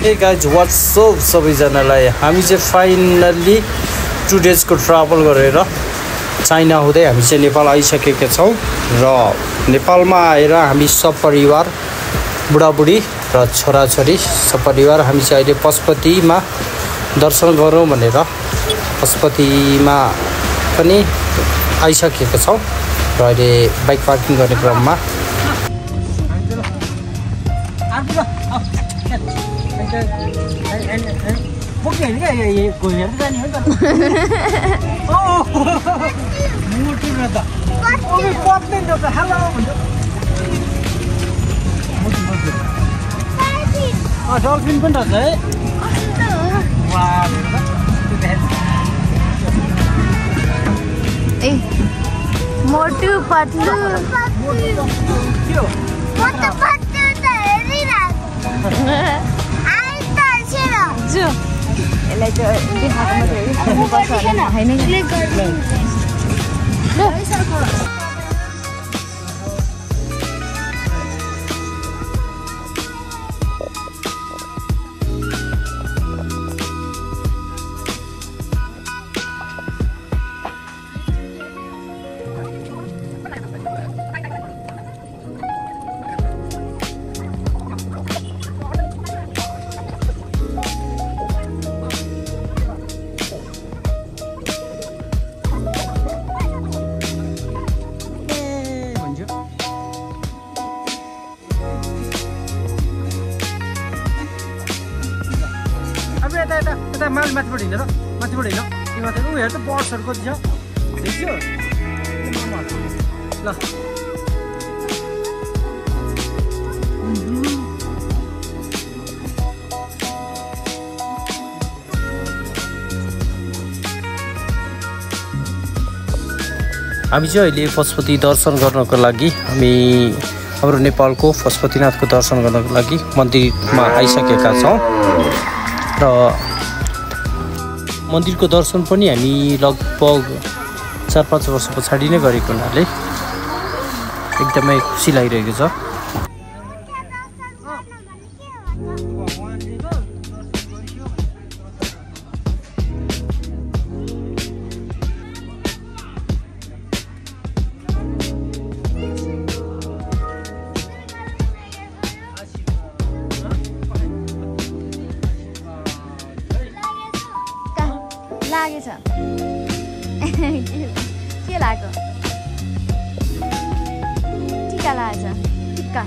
Hey guys, what's up सबैजनालाई हामी चाहिँ फाइनली 2 days को ट्राभल गरेर चाइना हुँदै हामी चाहिँ नेपाल आइसकेका छौं र नेपालमा आएर हामी सपरिवार बुढाबुढी र छोराछोरी सपरिवार हामी चाहिँ अहिले पशुपतिमा दर्शन गरौँ भनेर पशुपतिमा पनि आइसकेका छौं र अहिले बाइक पार्किङ गर्ने क्रममा डल्फिन पनि रहेछ है ए मोटु पतलु जो यसलाई चाहिँ देखाएको मात्रै हैन यता माथिबाट हिँडेर माथिबाट हिँड यो माथि उ हेर त बर्ड्सहरु कति छ देख्यो ल हामी चाहिँ अहिले पशुपति दर्शन गर्नको लागि हामी हाम्रो नेपालको पशुपतिनाथको दर्शन गर्नको लागि मन्दिरमा आइसकेका छौं र मन्दिरको दर्शन पनि हामी लगभग 4-5 वर्ष पछाडि नै गरेको हुनाले एकदमै खुसी लागिरहेको छ लागेछ के लाग्यो टिका लागेछ टिका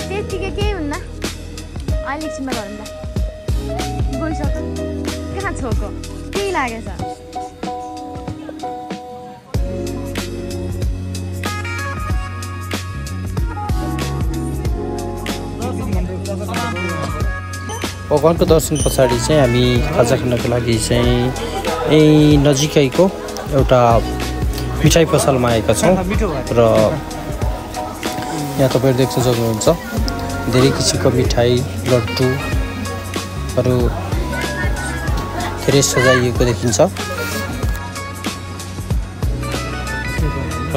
त्यतिकै केही हुन्न अहिले एकछिनमा गरौँ ल गइसक्यो कहाँ छोको केही लागेछ भगवानको दर्शन पछाडि चाहिँ हामी खाजा खानको लागि चाहिँ यही नजिकैको एउटा मिठाई पसलमा आएका छौं र यहाँ तपाईहरु देख्न सक्नुहुन्छ धेरै किसिमको मिठाई लड्डुहरु धेरै सजाइएको देखिन्छ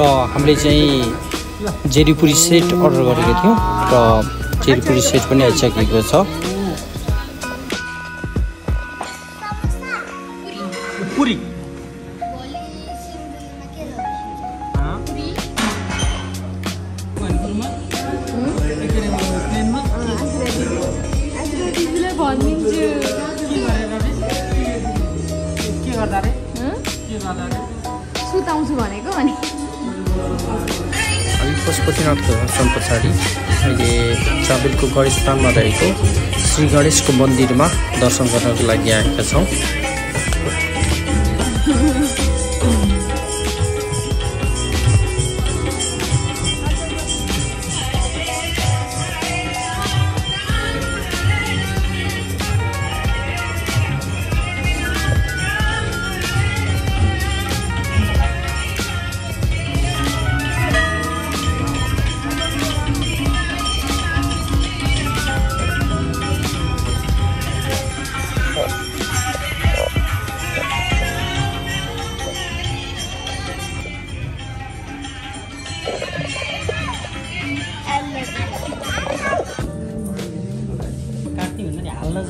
र हामीले चाहिँ जेरीपुरी सेट अर्डर गरेको थियौं र जेरीपुरी सेट पनि आइसकेको छ पुरी सुताउँछु भनेको अनि पशुपतिनाथको दर्शन पछाडि अहिले चाबेलको गणेशस्थानमा रहेको श्री गणेशको मन्दिरमा दर्शन गर्नको लागि आएका छौं हामी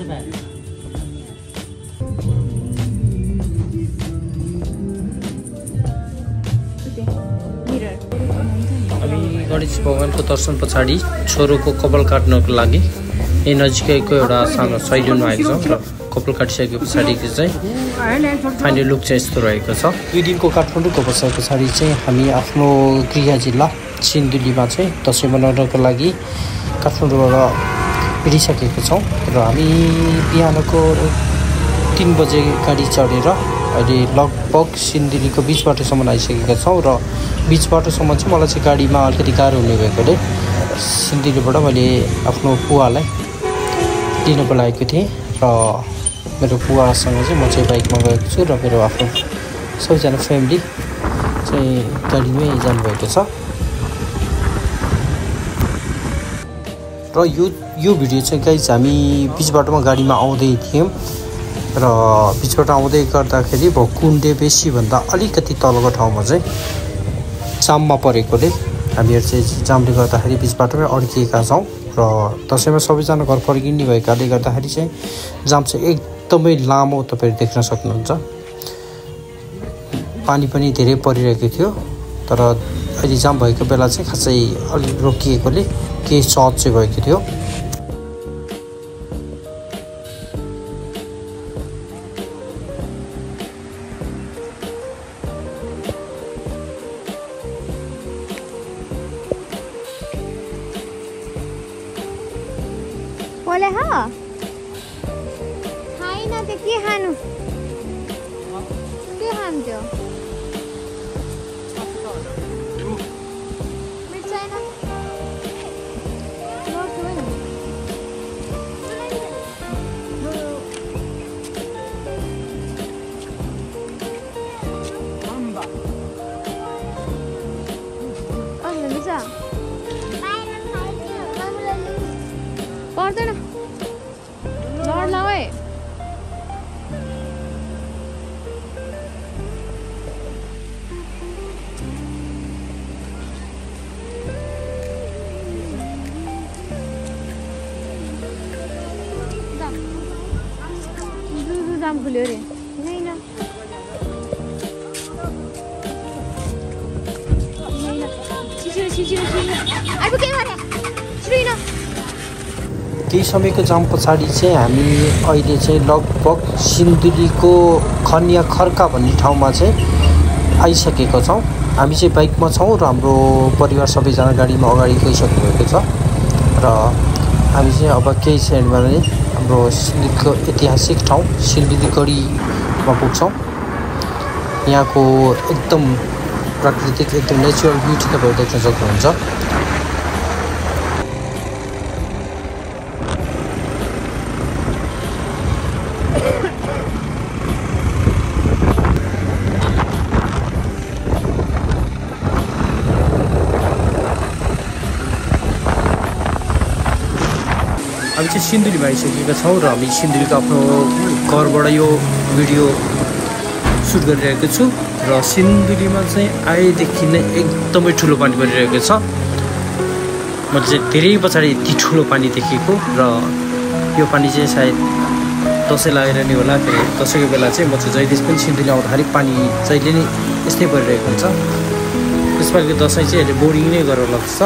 गणेश भगवानको दर्शन पछाडि छोरोको कपाल काट्नको लागि यही नजिकैको एउटा सानो सैलुनमा आएको छौँ र कपाल काटिसके पछाडिको चाहिँ फाइनल लुक चाहिँ यस्तो रहेको छ। 2 दिनको काठमाडौँको बसाइ पछाडि चाहिँ हामी आफ्नो गृह जिल्ला सिन्धुलीमा चाहिँ दसैँ मनाउनको लागि काठमाडौँबाट हिँडिसकेको छौँ र हामी बिहानको 3 बजे गाडी चढेर अहिले लगभग सिन्धुलीको बिच बाटोसम्म आइसकेका छौँ र बिच बाटोसम्म चाहिँ मलाई चाहिँ गाडीमा अलिकति गाह्रो हुने भएकोले सिन्धुलीबाट मैले आफ्नो बुवालाई लिन बोलाएको थिएँ र मेरो बुवासँग चाहिँ म चाहिँ बाइकमा गएको छु र मेरो आफ्नो सबैजना फ्यामिली चाहिँ गाडीमै जानुभएको छ। र यो भिडियो चाहिँ गाइस हामी बिच बाटोमा गाडीमा आउँदै थियौँ र बिचबाट आउँदै गर्दाखेरि भकुन्डे बेसीभन्दा अलिकति तलको ठाउँमा चाहिँ जाममा परेकोले हामीहरू चाहिँ जामले गर्दाखेरि बिच बाटोमै अड्किएका छौँ र दसैँमा सबैजना घर फर्किने भएकाले गर्दाखेरि चाहिँ जाम चाहिँ एकदमै लामो तपाईँहरू देख्न सक्नुहुन्छ। पानी पनि धेरै परिरहेको थियो तर अहिले जाम भएको बेला चाहिँ खासै अलि रोकिएकोले केही सहज चाहिँ भएको थियो। बोले हाँ खाई ना ते के खानु के खान्थ्यो मिर्चाई ना पर्दैन लड लाऊ है जाम खुल्यो रे नहीं ना छिटो आइपुग्यो भने छिटो न। केही समयको जाम पछाडि चाहिँ हामी अहिले चाहिँ लगभग सिन्धुलीको खनिया खर्का भन्ने ठाउँमा चाहिँ आइसकेको छौँ। हामी चाहिँ बाइकमा छौँ र हाम्रो परिवार सबैजना गाडीमा अगाडि गइसक्नु भएको छ र हामी चाहिँ अब केही क्षणमा नै हाम्रो सिन्धुलीको ऐतिहासिक ठाउँ सिन्धुली गढीमा पुग्छौँ। यहाँको एकदम प्राकृतिक एकदम नेचुरल ब्युटी तपाईँहरू देख्न सक्नुहुन्छ। हामी चाहिँ सिन्धुलीमा आइसकेका छौँ र हामी सिन्धुलीको आफ्नो घरबाट यो भिडियो सुट गरिरहेको छु र सिन्धुलीमा चाहिँ आएदेखि नै एकदमै ठुलो पानी परिरहेको छ। मैले चाहिँ धेरै पछाडि यति ठुलो पानी देखेको र यो पानी चाहिँ सायद दसैँ लागेर नै होला। फेरि दसैँको बेला चाहिँ म चाहिँ जहिले पनि सिन्धुली आउँदाखेरि पानी जहिले नै यस्तै परिरहेको हुन्छ। त्यसपालिको दसैँ चाहिँ अहिले बोर्डिङ नै गरेर लाग्छ।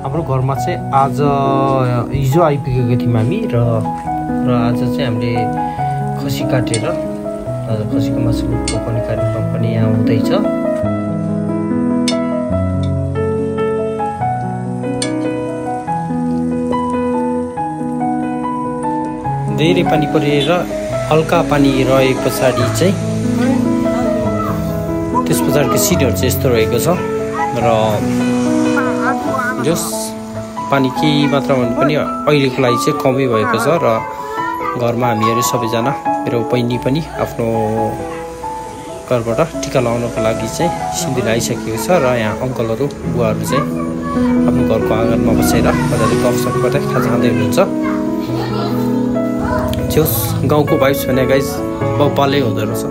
हाम्रो घरमा चाहिँ आज हिजो आइपुगेको थियौँ हामी र आज चाहिँ हामीले खसी काटेर खसीको मासुको पनि कार्यक्रम पनि यहाँ हुँदैछ। धेरै पानी परेर हल्का पानी रहे पछाडि चाहिँ त्यस पछाडिको सिटहरू चाहिँ यस्तो रहेको छ र जस पानी केही मात्रामा पनि अहिलेको लागि चाहिँ कमै भएको छ र घरमा हामीहरू सबैजना मेरो बहिनी पनि आफ्नो घरबाट टिका लगाउनको लागि चाहिँ सिन्धुली आइसकेको छ र यहाँ अङ्कलहरू बुवाहरू चाहिँ आफ्नो घरको आँगनमा बसेर मजाले गफसफ गर्दै खाजा खाँदै हुनुहुन्छ। जोस् गाउँको भाइब्स भने गाइज बब्बालै हुँदो रहेछ।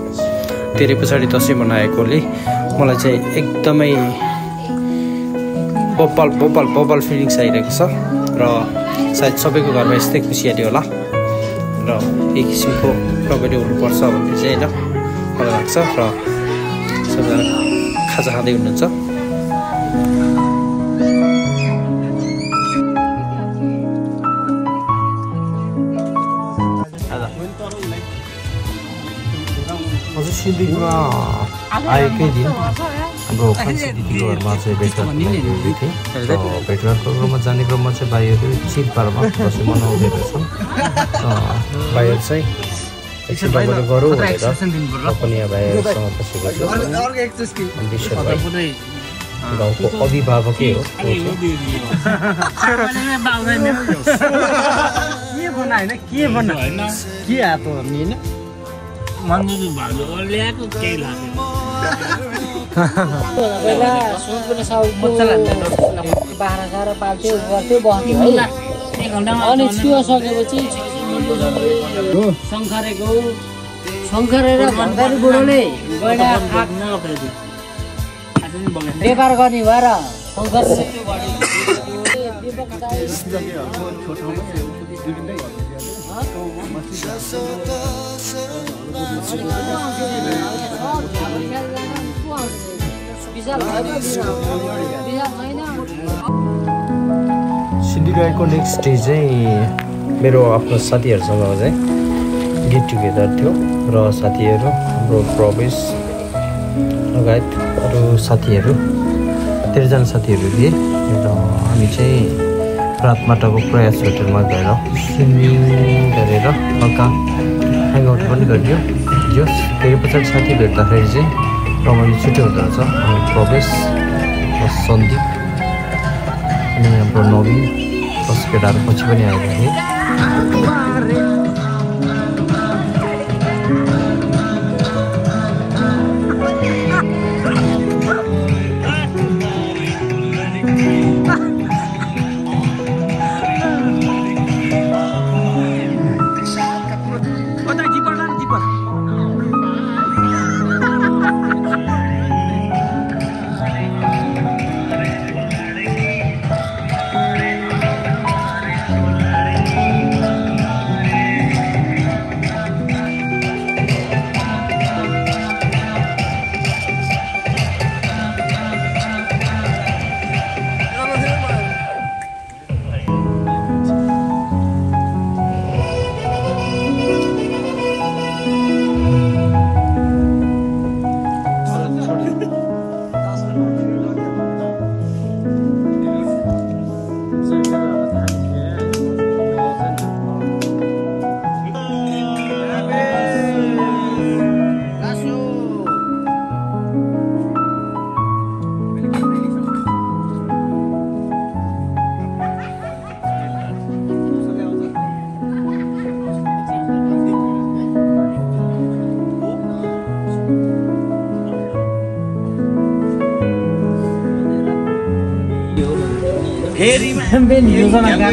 धेरै पछाडि दसैँ मनाएकोले मलाई चाहिँ एकदमै बब्बाल फिलिङ्स आइरहेको छ र सायद सबैको घरमा यस्तै खुसियाली होला र एक किसिमको रमाइलो हुनुपर्छ भन्ने चाहिँ होइन मलाई लाग्छ र सबैजना खाजा खाँदै हुनुहुन्छ। हजुर सिन्धुलीमा आएकै दिन हाम्रो फन्सी दिदीको घरमा चाहिँ भेटघाट थिएँ र भेटघाटको क्रममा जाने क्रममा चाहिँ भाइहरू चितपारमा दसैँ मनाउँदै रहेछन्। भाइहरू चाहिँ एकछिन रमाइलो गरौँ भनेर पनि यहाँ भाइहरूसँग बसेको छु। विश्व भाइ गाउँको अभिभावकै हो। के भन्नु के आएको हामी होइन मन्दिर भालु ल्याएको केही लाग्यो पहिला सुनपुरा साउको बाख्रा सारा पाल्थ्यो गर्थ्यो बस्थ्यो है अनि छियो सकेपछि शङ्खरे र भण्डारी बुढोले व्यापार गर्ने भएर सिन्धुली आएको नेक्स्ट डे चाहिँ मेरो आफ्नो साथीहरूसँग चाहिँ गेट टुगेदर थियो र साथीहरू हाम्रो प्रवेश लगायत अरू साथीहरू 13जना साथीहरू थिए र हामी चाहिँ रातमाटाको प्रयास होटलमा गएर स्विमिङ गरेर हल्का ह्याङआउट पनि गरियो। जो फेरि पछाडि साथी भेट्दाखेरि चाहिँ रमाइलो छुट्टै हुँदो रहेछ। हामी प्रवेश सन्दीप अनि हाम्रो नवीन दस केटाहरू पछि पनि आएको थिए।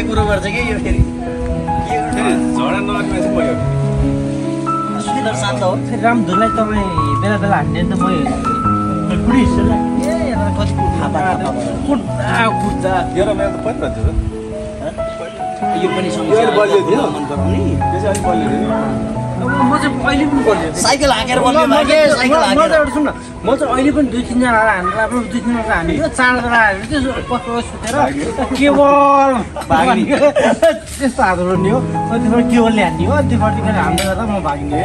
कुरो गर्छ कि यो फेरि झडा नलाग्ने चाहिँ भयो सुन्दर शान्त हो। फेरि रामधुरलाई तपाईँ बेला बेला हान्ने त म कति कुट्दा तेरो मेरो त पनि भन्छ यो पनि मन पराउने त्यसै अलि बलियो म चाहिँ अहिले पनि बलियो साइकल हाँकेर बलियो साइकल हाँकेर सुन न म चाहिँ अहिले पनि 2-3 जना हानेर आफ्नो 2-3 जना हानेको चाडबाट आएर चाहिँ कस्तो सुतेर केवल भाग्ने त्यस्तो हातहरू नि हो त्यसबाट केवलले हान्ने हो त्योबाट फेरि हान्दै गर्दा म भाग्ने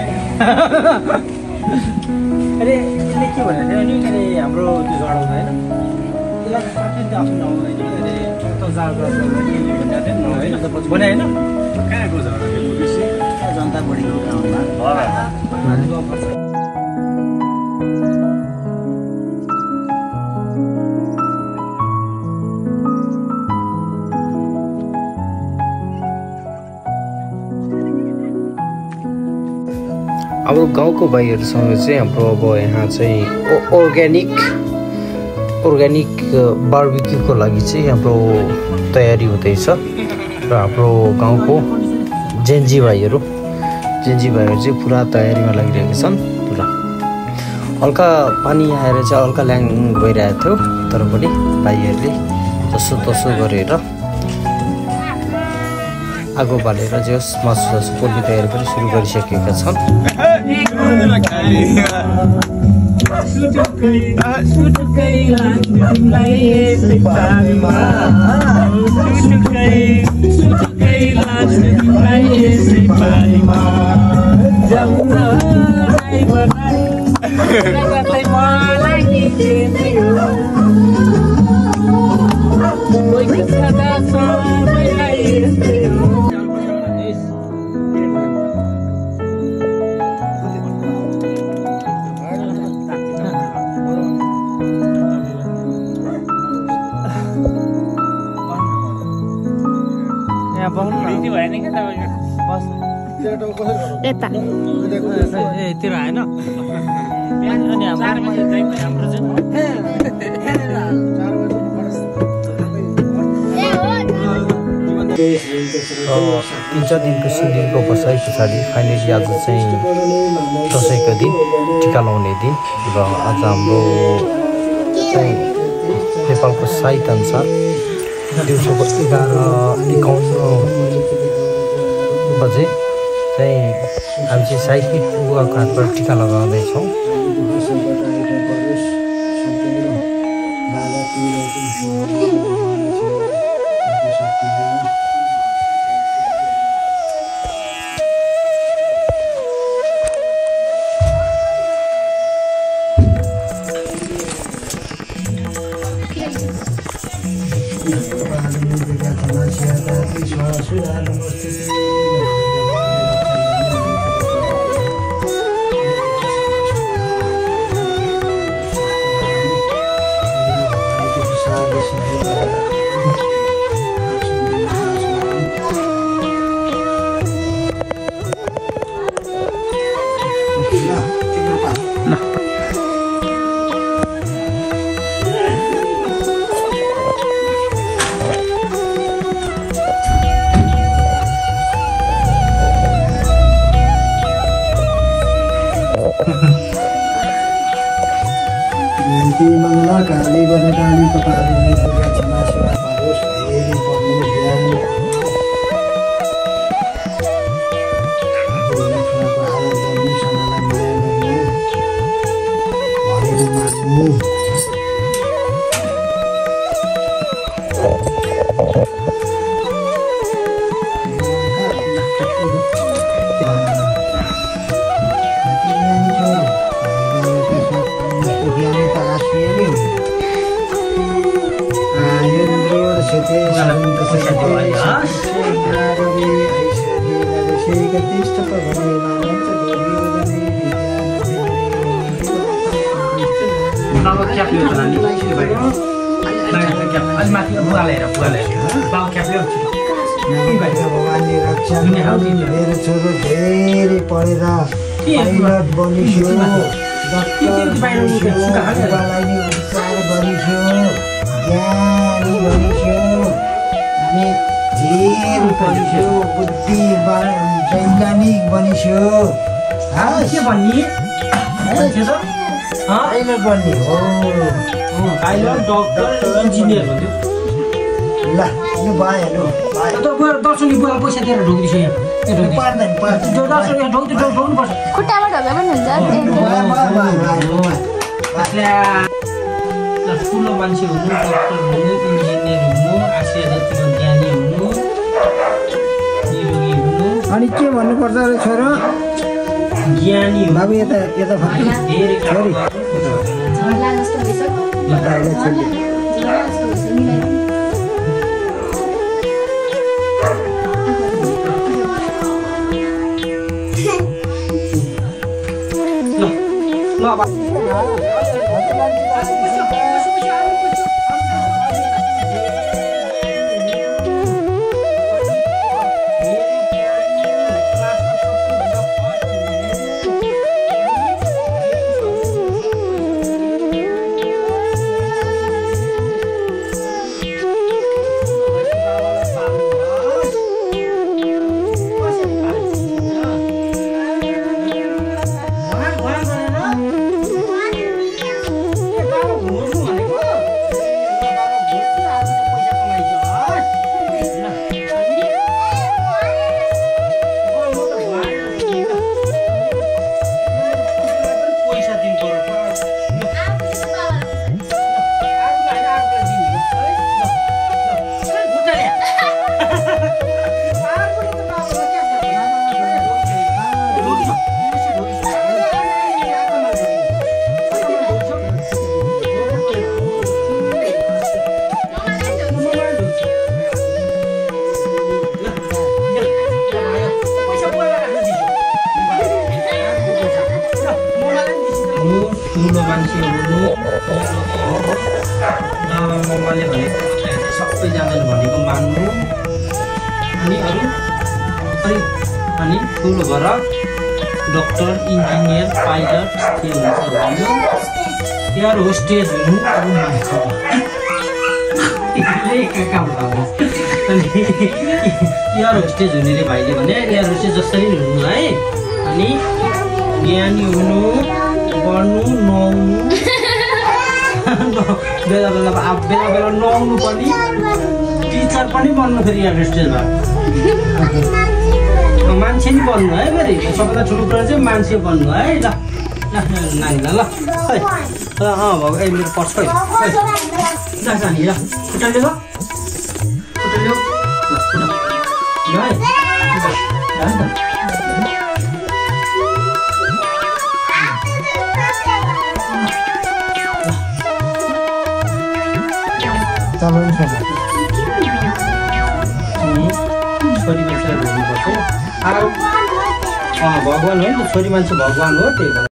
अरे यसले के भनेको थियो नि के अरे हाम्रो त्यो जडाउँदा होइन यसलाई साथै आफ्नो आउँदैन अरे त जाडो भनेको थियो होइन भने होइन कहाँको झगडा बेसी जनता बढीको गाउँमा हाम्रो गाउँको भाइहरूसँग चाहिँ हाम्रो अब यहाँ चाहिँ अर्ग्यानिक बार्बिक्यूको लागि चाहिँ हाम्रो तयारी हुँदैछ र हाम्रो गाउँको जेन्जी भाइहरू चाहिँ पुरा तयारीमा लागिरहेका छन् र हल्का पानी आएर चाहिँ हल्का ल्याङ भइरहेको थियो तर पनि भाइहरूले जसो गरेर आगो बालेर जस मासु पोल्ने तयारी पनि सुरु गरिसकेका छन्। यता तिर आएन तिन चार दिनको सिन्जीको बसाइ पछाडि फाइनली आज चाहिँ दसैँको दिन टिका लाउने दिन र आज हाम्रो चाहिँ नेपालको साइत अनुसार दिउँसोको 11:51 बजे चाहिँ हामी चाहिँ साइतको बुवाको हातबाट टिका लगाउँदैछौँ। भगवानले रक्षा मेरो छोरो धेरै पढेर पाइलट बनिस्यो, डक्टर बनिस्यो, बुबालाई नि उपचार गरिस्यो, ज्ञानी बनिस्यो, अनि धेरै पढिस्यो, बुद्धिमान वैज्ञानिक बनिस्यो। के भन्ने पाइलट बन्ने हो, पाइलट डक्टर इन्जिनियर भन्थ्यो। ल यो भयो दर्शनले बुवा पैसा दिएर ढोग्दैछ यहाँ पर्दैन ढोग्नुपर्छ खुट्टामा ढोगे पनि हुन्छ ठुलो मान्छे हुनु, डक्टर हुनु, इन्जिनियर हुनु, आसिया जतिको ज्ञानी हुनु, निरोगी हुनु। अनि के भन्नुपर्छ अरे छोरो? ज्ञानी हुनु। बाबु यता धेरै छोरी ठुलो मान्छे हुनु बाबामामाले भनेको सबैजनाले भनेको मान्नु अनि अरू अनि ठुलो भएर डक्टर इन्जिनियर पाइलट के हुन्छ भन्नु एयर होस्टेज हुनु अरू मान्छे अनि एयर होस्टेज हुने रे भाइले भने एयर होस्टेज जसरी हुनु है अनि ज्ञानी हुनु पढ्नु नुहाउनु बेला बेला नुहाउनु पनि टिचर पनि बन्नु फेरि एयर होस्टेज भयो मान्छे नि बन्नु है फेरि सबैभन्दा ठुलो कुरा चाहिँ मान्छे बन्नु है ल नानीलाई ल खै भाउ मेरो पर्छ है जानी ल खुट्टा ल्याऊ खुट्टा ल्याऊ ल है छोरी मान्छेलाई भोग्नुपर्छ भगवान हो नि त छोरी मान्छे भगवान हो त्यही भएर